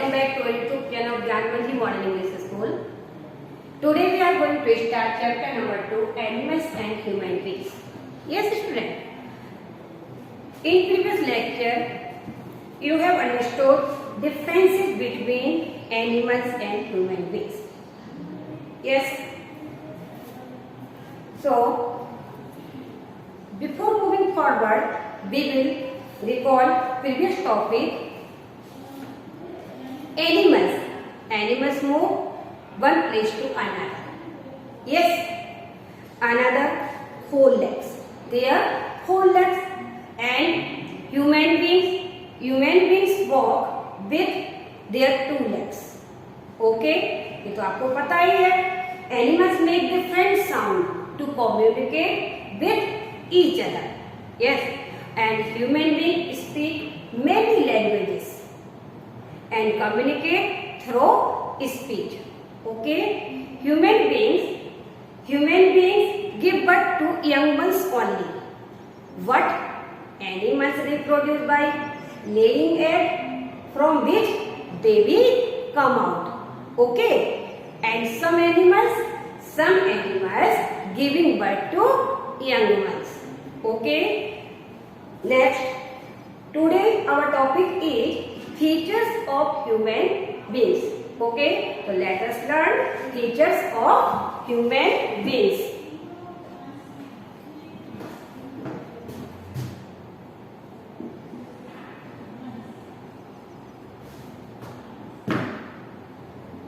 welcome back to our YouTube channel Gyanmanji Model English School. Today we are going to start chapter number 2, Animals and Human Beings. Yes student, in previous lecture you have understood differences between animals and human beings. Yes. So before moving forward, we will recall previous topic. Animals move one place to another. Yes, another four legs. Their four legs. And human beings walk with their two legs. Okay, ये तो आपको पता ही है. Animals make different sound to communicate with each other. Yes, and human beings speak many languages and communicate through speech. Okay, human beings give birth to young ones only. What? Animals reproduce by laying egg from which baby come out. Okay, and some animals giving birth to young ones. Okay, next, today our topic is features of human beings. Okay, so let us learn features of human beings.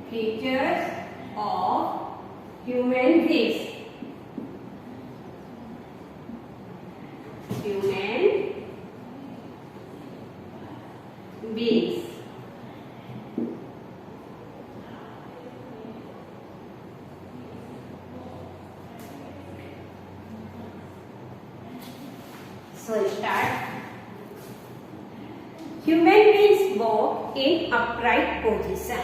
Features of human beings. Human beings. So start. Human beings walk in upright position.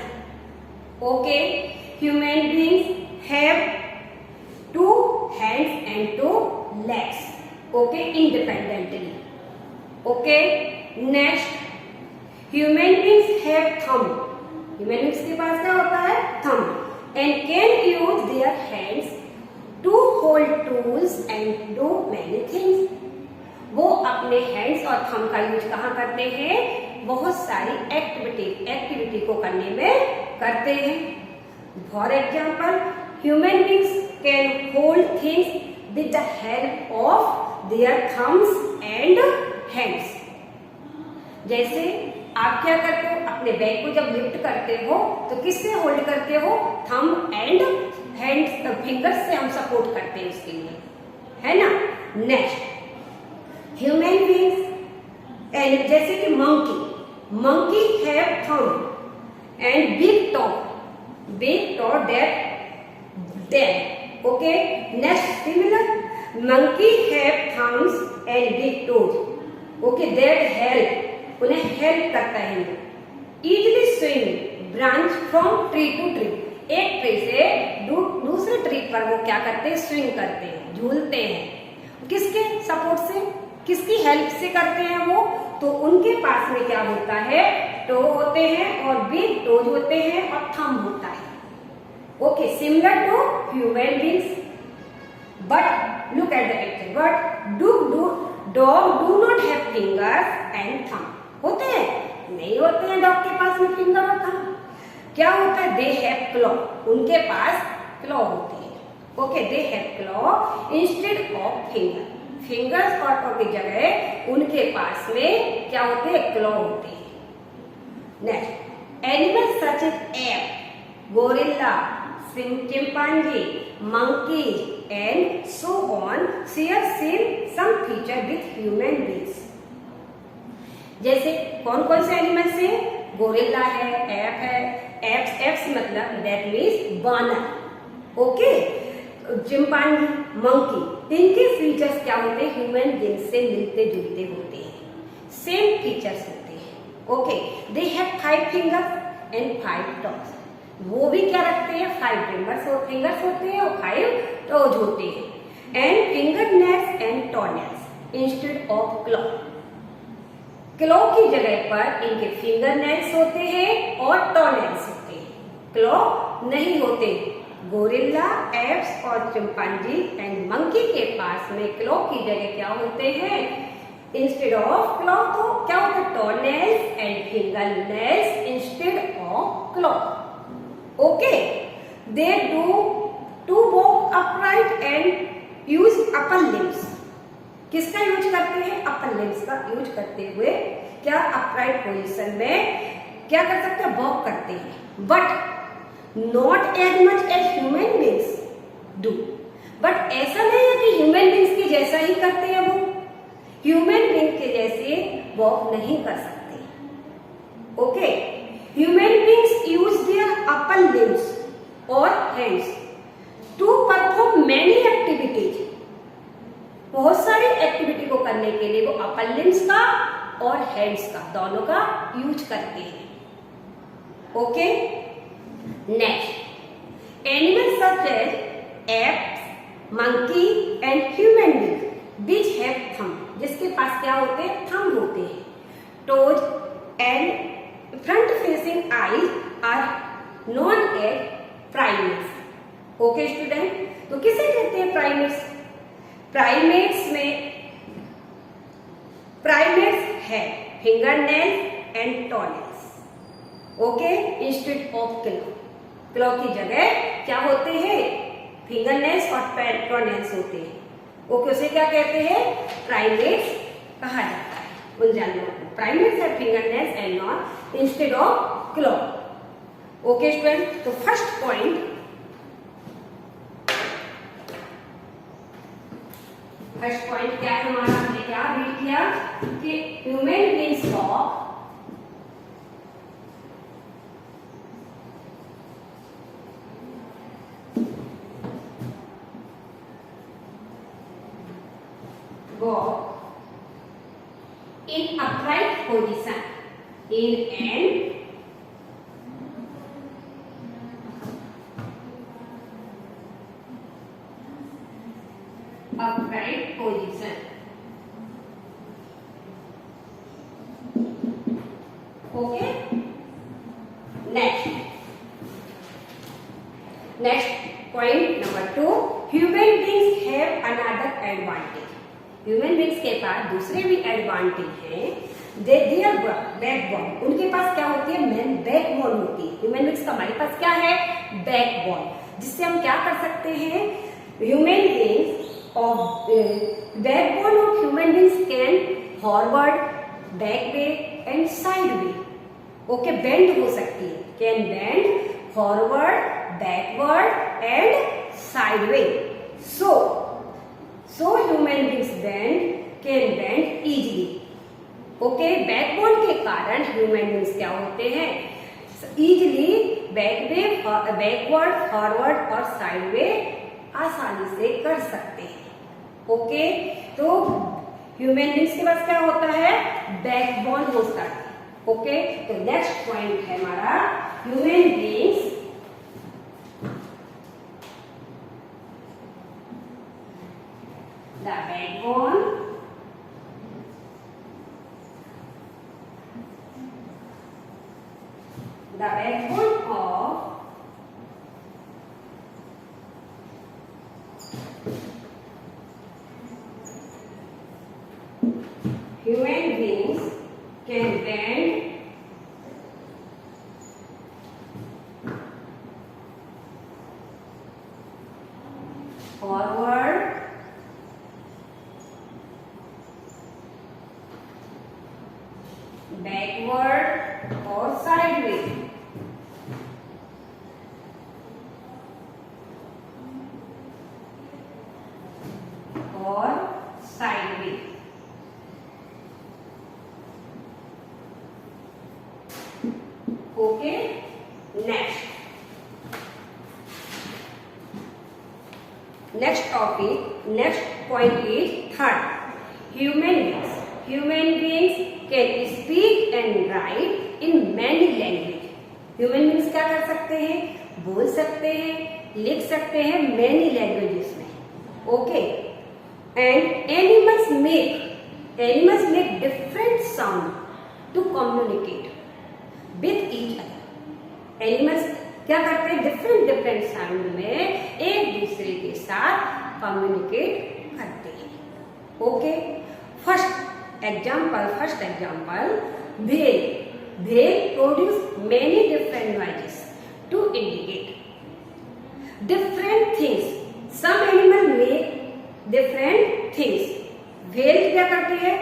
Okay, human beings have two hands and two legs. Okay, independently. Okay, next, human beings have thumb. Human beings के पास क्या होता है? Thumb. And can use their hands to hold tools and do many things. वो अपने hands और thumb का use कहाँ करते हैं? बहुत सारी एक्टिविटी को करने में करते हैं. For example, human beings can hold things with the help of their thumbs and hands. जैसे आप क्या करते हो? अपने बैग को जब लिफ्ट करते हो तो किससे होल्ड करते हो? थंब एंड हैंड्स, फिंगर्स से हम सपोर्ट करते हैं उसके लिए, है ना. नेक्स्ट, ह्यूमन बींग्स एंड जैसे कि monkey have thumb and big toe that. Okay, next, similar, monkey have thumbs and big toes. Okay, that help, उन्हें हेल्प करता है. Easily swing branch from tree to tree. एक tree से दूसरे tree पर वो क्या करते हैं? स्विंग करते हैं, झूलते हैं. किसके सपोर्ट से, किसकी हेल्प से करते हैं वो? तो उनके पास में क्या होता है? टो होते हैं और बिग टोज होते हैं और थंब होता है. Okay, similar to human beings. But look at the picture. But dog do not have fingers and thumb. होते हैं? नहीं होते हैं डॉग के पास में फिंगर और थंब. क्या होता है? They have claw. उनके पास क्लॉ होती है. Okay, they have claw instead of finger. Fingers और टो की जगह उनके पास में क्या होते हैं? क्लॉ होते हैं. Next, animals such as ape, gorilla, chimpanzee, monkeys and so on share some feature with human beings. जैसे कौन कौन से एनिमल्स हैं? गोरिल्ला है, एप है. एप्स मतलब दैट मीन्स बानर. ओके, चिंपांजी, मंकी, इनके फीचर्स क्या होते हैं? ह्यूमन बींग्स से मिलते जुलते होते हैं, सेम फीचर्स होते हैं. Okay, they have 5 fingers and 5 toss. वो भी क्या रखते हैं? 5 फिंगर्स होते हैं और 5 टोज होते हैं. And finger nails and toe nails instead of claw. Claw की जगह पर इनके फिंगर नेल्स होते हैं और और टोनेल्स होते हैं, क्लॉ नहीं होते। गोरिल्ला, एप्स और चिंपांजी एंड मंकी के पास में क्लॉ की जगह क्या होते हैं? इंस्टेड ऑफ क्लॉ तो क्या होता है? Toenails and fingernails instead of claw. Okay, they do to walk upright and use upper limbs. किसका यूज करते हैं? अपर लिम्स का यूज करते हुए क्या अपराइट पोजीशन में क्या कर सकते हैं? वॉक करते हैं। But not as much as human beings do. But ऐसा नहीं है कि ह्यूमन बींग्स के जैसा ही करते हैं वो, ह्यूमन बींग के जैसे वॉक नहीं कर सकते। Okay, human beings use their upper limbs और hands to perform many activities. बहुत सारी एक्टिविटी को करने के लिए वो अपर लिम्स का और हैंड्स का दोनों का यूज करते हैं। Okay, next, animals such as apes, monkey and human being which have thumb, जिसके पास क्या होते हैं? थंब होते हैं। Toes and front facing eyes are known as primates. Okay student, तो किसे कहते हैं प्राइमेट्स? प्राइमेट्स में प्राइमेट्स है fingernails and toenails. Okay, instead of claw. Claw की जगह क्या होते हैं? फिंगरनेल्स और टोनेल्स होते हैं। ओके, उसे क्या कहते हैं? प्राइमेट्स कहा जाता है उन जानवरों को। प्राइमेट्स है fingernails and not instead of claw. Okay student, तो फर्स्ट पॉइंट, फर्स्ट पॉइंट क्या है हमारा? हमने क्या रीड किया कि human beings walk in upright position in an upright position. Okay, next point number 2, human beings have another advantage. Human beings के पास दूसरे भी एडवांटेज हैं। देयर बैकबोन, उनके पास क्या होती है? मेन बैकबोन होती है। ह्यूमन बींग्स का हमारे पास क्या है? बैकबोन, जिससे हम क्या कर सकते हैं? Human beings of backbone of human beings can forward, back way and side way. Okay, bend हो सकती है, can bend forward, backward and side way. So human beings can bend easily. Okay, backbone के कारण human beings क्या होते हैं? Easily backward, forward और side way आसानी से कर सकते हैं। ओके, तो ह्यूमन बींग्स के पास क्या होता है? बैकबोन होता है। ओके, तो नेक्स्ट पॉइंट है हमारा human beings the backbone of human beings can bend forward, backward और साइडवेज। और sideways. Okay, next topic, next point is third, human beings can speak and right in many language. Human beings क्या कर सकते हैं? बोल सकते हैं, लिख सकते हैं मैनी लैंग्वेजेस में। Okay, and animals make different sound to communicate with each other. Animals क्या करते हैं, डिफरेंट डिफरेंट साउंड में एक दूसरे के साथ कम्युनिकेट करते हैं। Okay, first example, whale produce many different noises to indicate different things. Some animal make different things. Whale क्या करती है,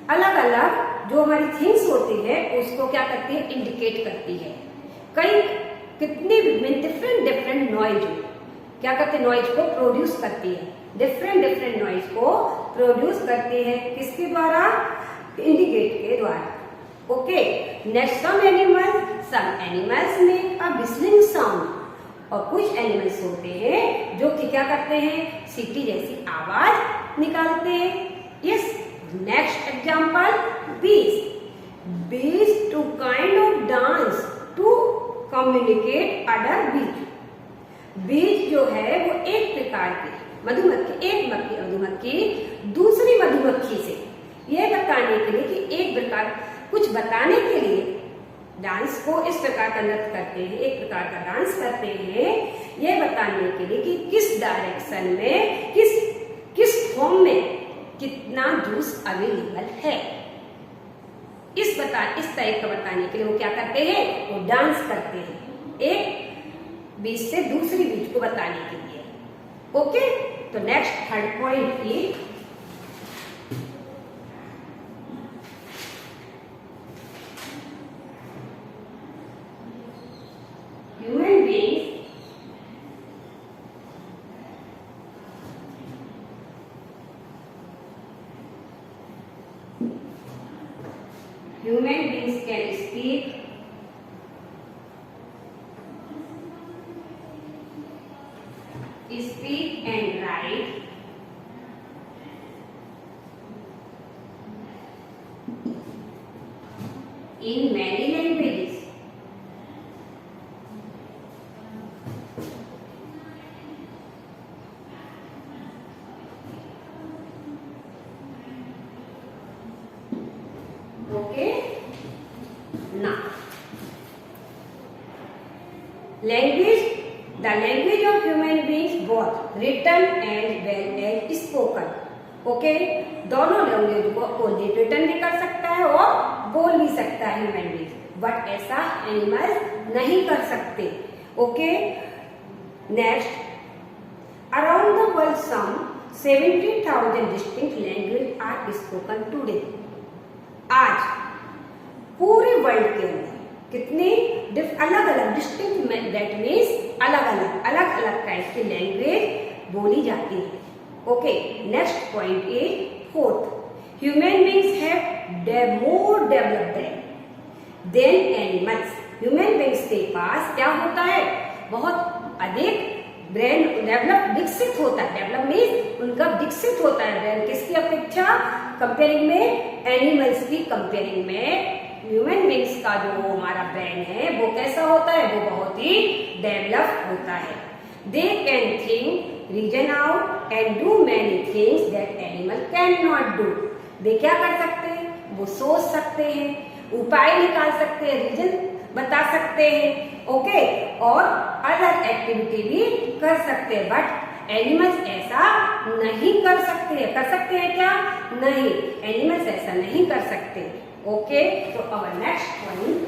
अलग अलग जो हमारी थिंग्स होती है उसको क्या करती है, इंडिकेट करती है। कई कितनी डिफरेंट डिफरेंट नॉइज क्या करते हैं, नॉइज को प्रोड्यूस करती है, डिफरेंट डिफरेंट नॉइज को प्रोड्यूस करती है, किसके द्वारा, इंडिकेट के द्वारा। Okay, next some animals make a whistling sound. और कुछ एनिमल्स होते हैं जो कि क्या करते हैं, सीटी जैसी आवाज निकालते हैं। Yes, next example, bees to kind of dance to communicate other bees। बीज जो है वो एक प्रकार की मधुमक्खी दूसरी मधुमक्खी से यह बताने के लिए कि एक प्रकार कुछ बताने के लिए डांस को इस प्रकार का नृत्य करते हैं, एक प्रकार का डांस करते हैं, यह बताने के लिए कि किस डायरेक्शन में किस फॉर्म में कितना जूस अवेलेबल है। इस टाइप का बताने के लिए वो क्या करते हैं, वो डांस करते हैं एक बीज से दूसरी बीज को बताने के लिए। ओके, तो नेक्स्ट थर्ड पॉइंट की human beings can speak and write in many languages। Okay, now the language of human beings, both written and well as spoken। Okay, दोनों लैंग्वेज को रिटन भी कर सकता है और बोल भी सकता है ह्यूमन बीइंग, बट ऐसा एनिमल्स नहीं कर सकते। Okay, next, around the world some 70,000 distinct language are spoken today. आज पूरे वर्ल्ड के अंदर कितनी अलग अलग डिस्टिंक्ट, दैट मीन्स अलग अलग टाइप की लैंग्वेज बोली जाती है। Okay, next point is fourth, human beings have more developed than animals. Human beings के पास क्या होता है, बहुत अधिक ब्रेन विकसित होता है। डेवलप मीन्स उनका विकसित होता है ब्रेन, किसकी अपेक्षा, कंपेयरिंग में एनिमल्स की कंपेयरिंग में ह्यूमन बीइंग्स का जो हमारा ब्रेन है वो कैसा होता है, वो बहुत ही डेवलप होता है। They can think, reason out and do many things that animal can not do. वे क्या कर सकते हैं, वो सोच सकते हैं, उपाय निकाल सकते हैं, रीजन बता सकते हैं। ओके, और अदर एक्टिविटी भी कर सकते हैं, बट एनिमल्स ऐसा नहीं कर सकते। कर सकते हैं क्या, नहीं, एनिमल्स ऐसा नहीं कर सकते। ओके, तो our next point,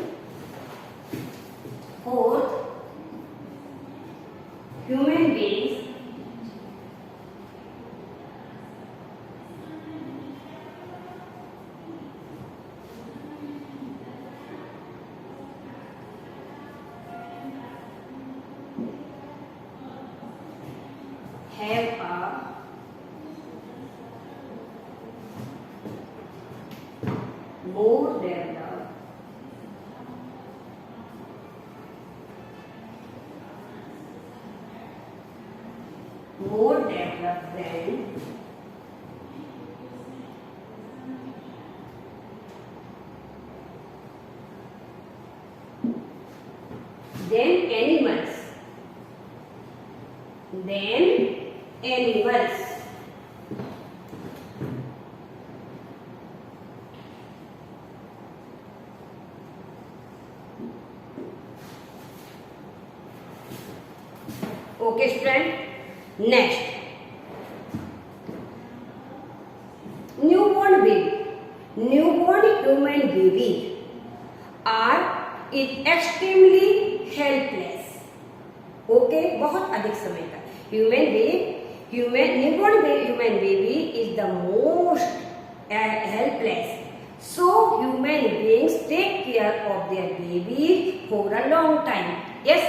fourth, human beings have a more developed than animals. Okay, student. Next, newborn baby. Newborn human babies are extremely helpless. Okay, बहुत अधिक समय तक newborn human baby is the most helpless. So human beings take care of their baby for a long time. Yes,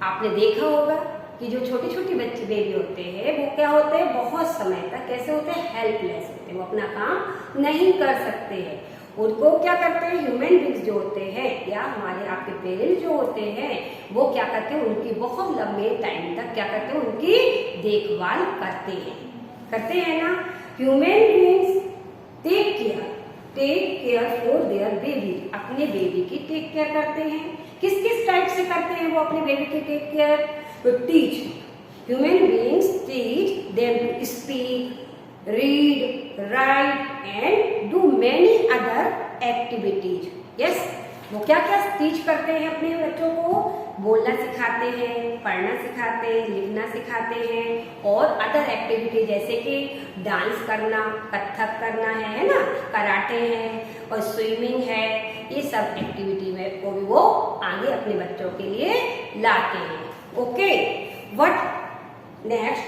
आपने देखा होगा कि जो छोटी छोटी बच्चे बेबी होते हैं वो क्या होते हैं, बहुत समय तक कैसे होते हैं, हेल्पलेस होते हैं, वो अपना काम नहीं कर सकते हैं। उनको क्या करते हैं, ह्यूमन बींग्स जो होते हैं या हमारे आपके पेरेंट्स जो होते हैं वो क्या करते हैं, उनकी बहुत लंबे टाइम तक क्या करते हैं, उनकी देखभाल करते हैं ना। Human beings take care for their baby, अपने बेबी की टेक केयर करते हैं। किस किस टाइप से करते हैं वो अपने बेबी की टेक केयर, तो teach, human beings teach them to speak, read, write and do many other activities. Yes, वो क्या क्या टीच करते हैं अपने बच्चों को, बोलना सिखाते हैं, पढ़ना सिखाते हैं, लिखना सिखाते हैं और अदर एक्टिविटी जैसे कि डांस करना, कथक करना है ना, कराटे है और स्विमिंग है, ये सब एक्टिविटी में वो आगे अपने बच्चों के लिए लाते हैं। Okay, what next,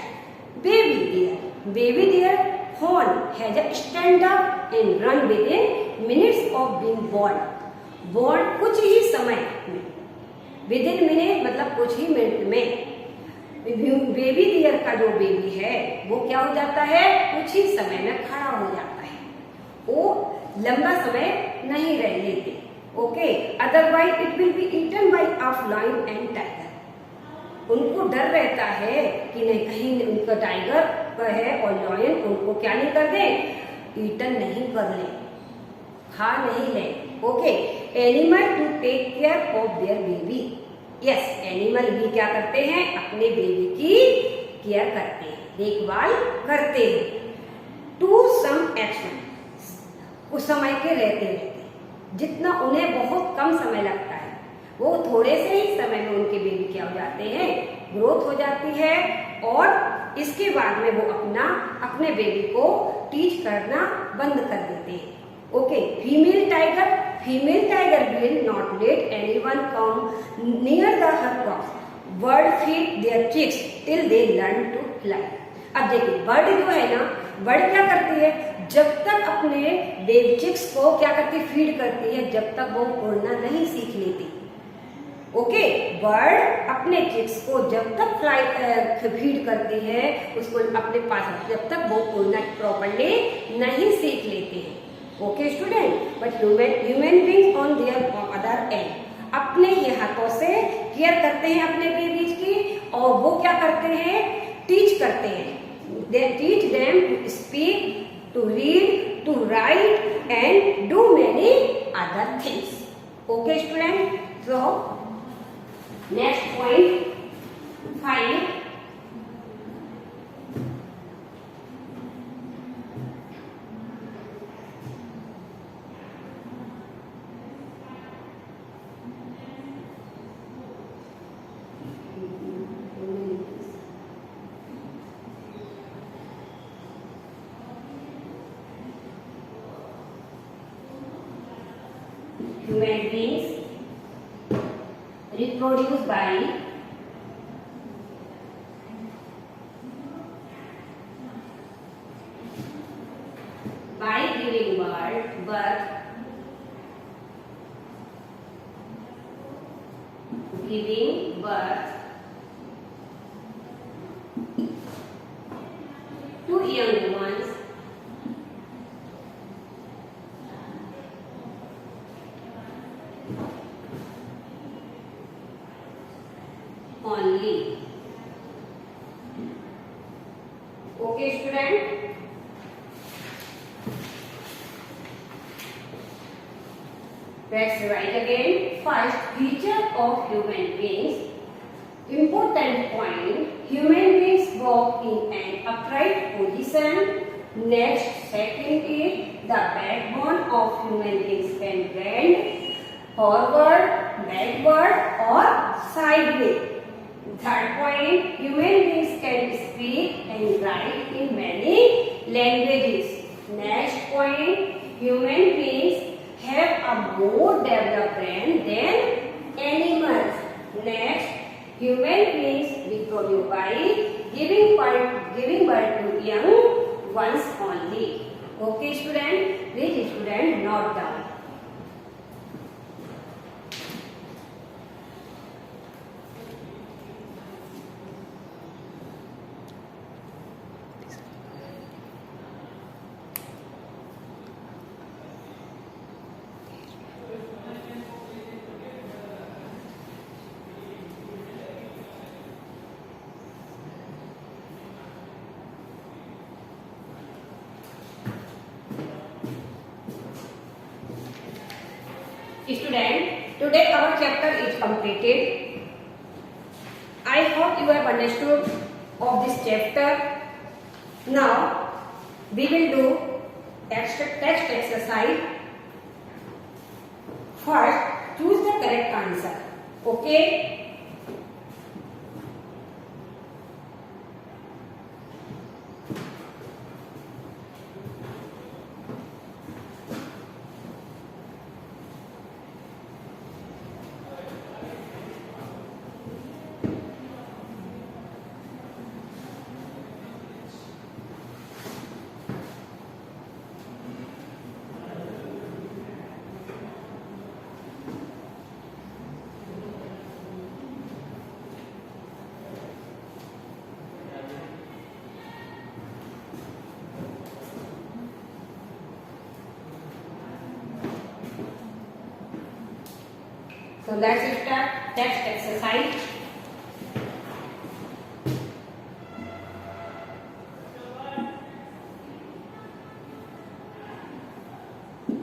baby deer horn has a stand up and run within minutes of being born. born कुछ ही समय में, within minute मतलब कुछ ही मिनट में बेबी डियर का जो बेबी है वो क्या हो जाता है, कुछ ही समय में खड़ा हो जाता है, वो लंबा समय नहीं रह लेते। Okay, otherwise it will be eaten by of lion and tiger. उनको डर रहता है कि नहीं कहीं उनका टाइगर है और लॉयन उनको क्या नहीं कर दे, ईटन नहीं कर ले, खा नहीं ले। Okay, animal to take care of their baby. Yes, animal भी क्या करते हैं, अपने बेबी की केयर करते हैं, देखभाल करते हैं। टू सम एक्शन, कुछ समय के रहते जितना उन्हें बहुत कम समय लगता है वो थोड़े से ही समय में उनके बेबी क्या हो जाते हैं, ग्रोथ हो जाती है और इसके बाद में वो अपने बेबी को टीच करना बंद कर देते हैं। Okay, female tiger will not let anyone come near the her cross, bird feed their chicks till they learn to fly. अब देखिए, बर्ड जो है ना, बर्ड क्या करती है, जब तक अपने बेबी चिक्स को क्या करती, फीड करती है, जब तक वो उड़ना नहीं सीख लेती। ओके, बर्ड अपने चिक्स को जब तक फीड करती है, उसको अपने पास जब तक वो उड़ना प्रॉपर्ली नहीं सीख लेते हैं। Okay student, but human beings on their other and अपने ही हाथों से केयर करते हैं अपने बेबीज की, और वो क्या करते हैं, टीच करते हैं। They teach them to speak, to read, to write and do many other things. Okay student, so next point 5, human beings reproduce by giving birth, giving birth to young ones only. Okay student, let's write again. First, feature of human beings. Important point, human beings walk in an upright position. Next, second is the backbone of human beings can bend forward, backward or sideways. Third point, human beings can speak and write in many languages. Next point, human beings have a more developed brain than animals. Next, human beings reproduce by giving birth to young ones only. Okay, student, please student note down. Student, today our chapter is completed. I hope you have understood of this chapter. Now we will do text exercise. First, choose the correct answer. Okay? So let's start text exercise.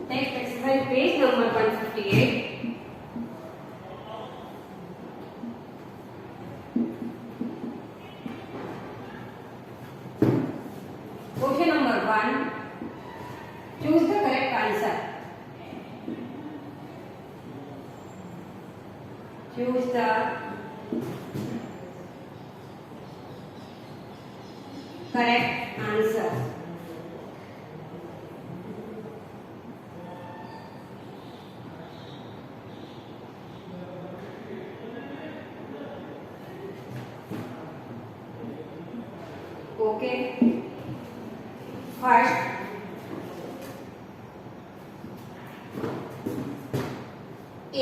Text exercise page number 158. Question number 1. Choose the correct answer. Choose the correct answer. Okay. First, A.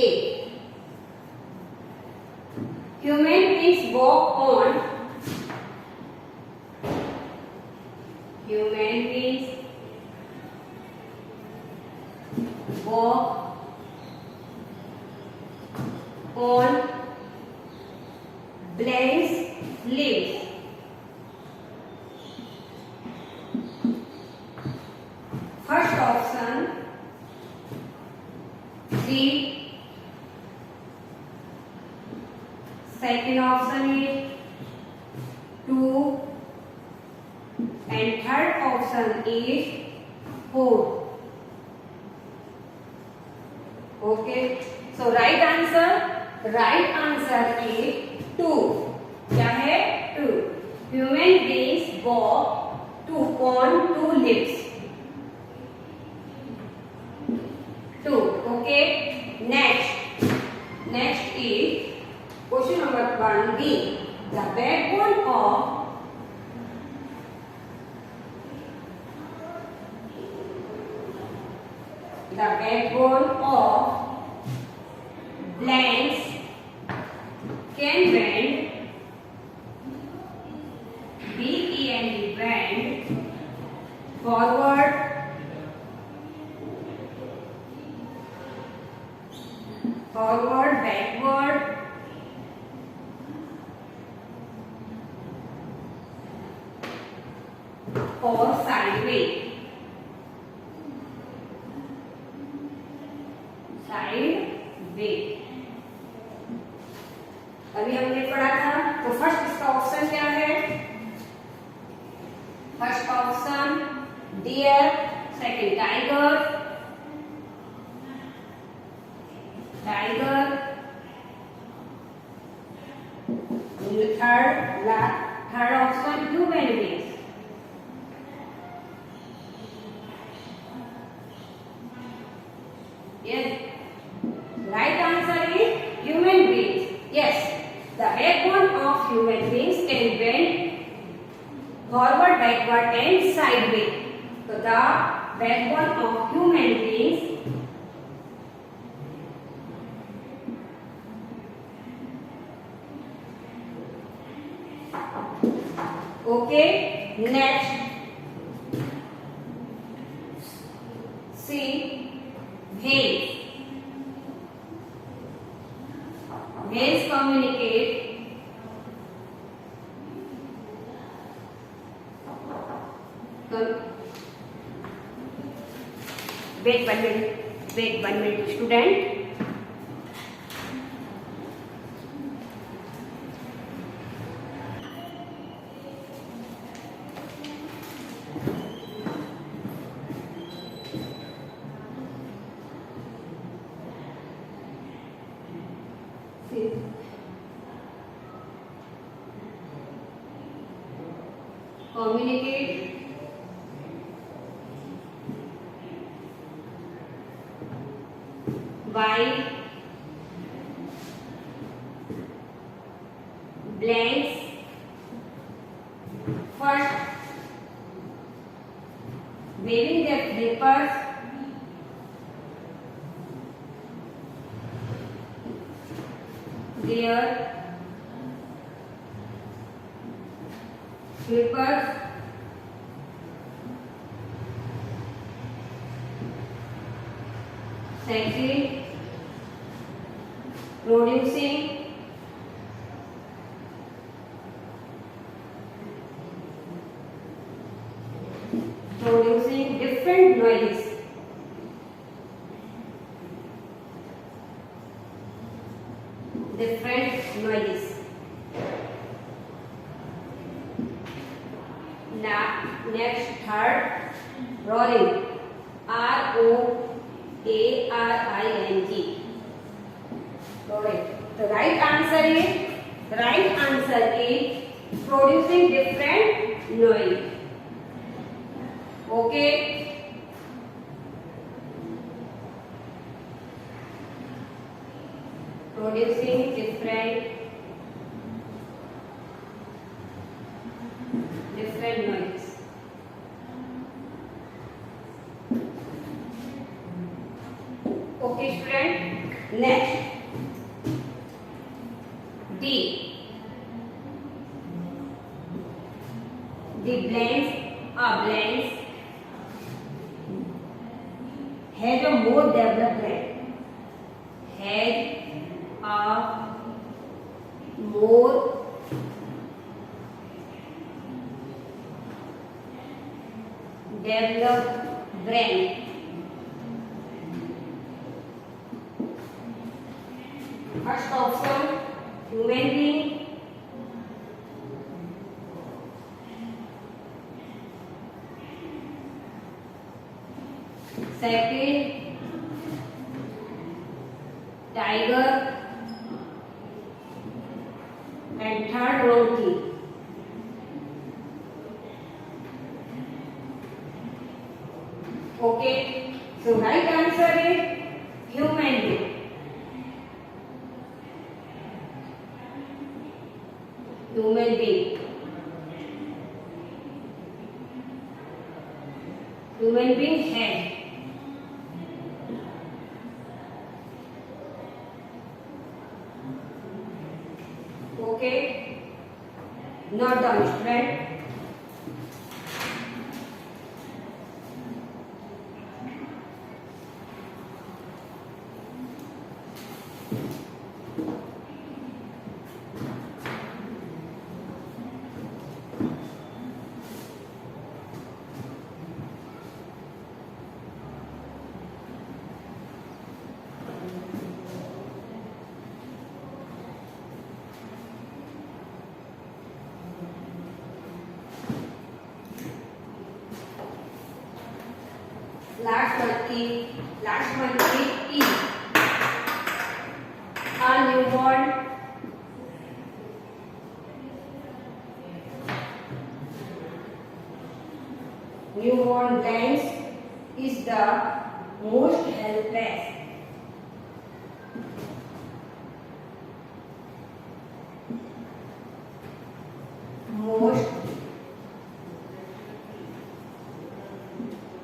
Human beings walk on. Human beings walk on blank leaves. First option, C. Second option is 2 and third option is 4. Okay, so right answer is 2. क्या है 2. Human beings walk on 2 leaves. 2. Okay, next is question number 1B. The backbone of blanks can bend. B-E-N-D, bend forward, backward, or sideways. अभी हमने पढ़ा था, तो first इसका option क्या है? First option deer, second tiger, third option, human beings. Yes, right answer is human beings. Yes, the backbone of human beings can bend forward, backward and sideways. So the backbone of human beings okay. Next, see veins. Veins communicate wait 1 minute student. Communicate by blanks. First, waving their flippers. Their flippers. Second, producing different noises. Now, next, third, roaring. R-O-A-R-I-N-G. Roaring. The right answer is producing different noise. Okay. Producing different noise. Okay, student. Next, D. The blanks has a more developed brain. Has a more developed brain. First option, human being. Second, tiger. And third, monkey. Okay, so right answer is human being. Human being. Human being head. Okay, not done, student. Last one is E. A newborn newborn blends is the most helpless.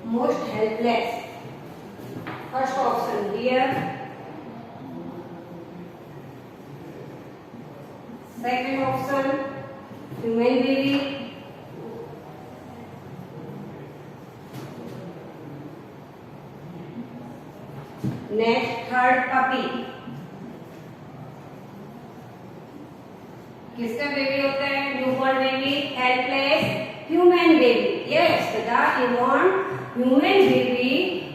Most helpless. First option deer. Second option human baby. Next third puppy. किसका baby होता है? Newborn baby. Helpless human baby. Yes, the newborn human baby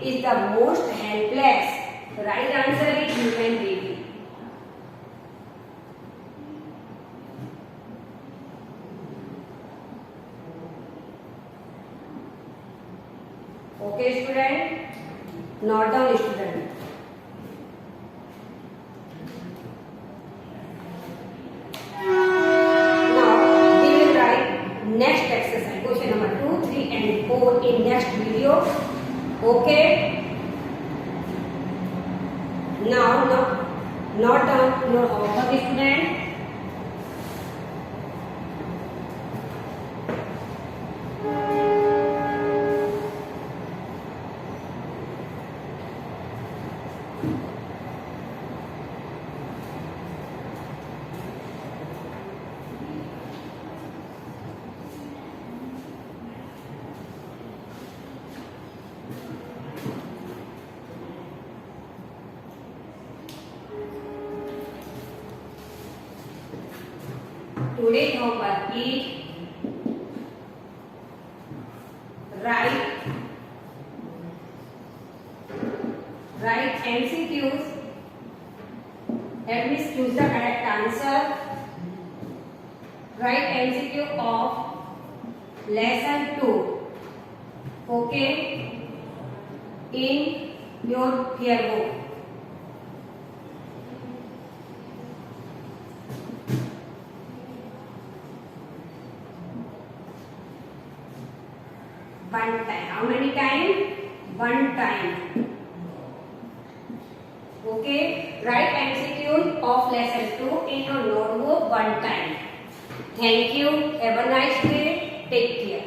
is the most helpless. The right answer is human baby. Okay, student. Northern student. Next exercise, question number 2, 3 and 4 in next video. Okay. Now not your homework, student. Today's homework is write MCQs. That means choose the correct answer. Write MCQ of lesson 2. Okay, in your yearbook. One time. How many times? One time. Okay. Write MCQs of lesson 2 in your notebook one time. Thank you. Have a nice day. Take care.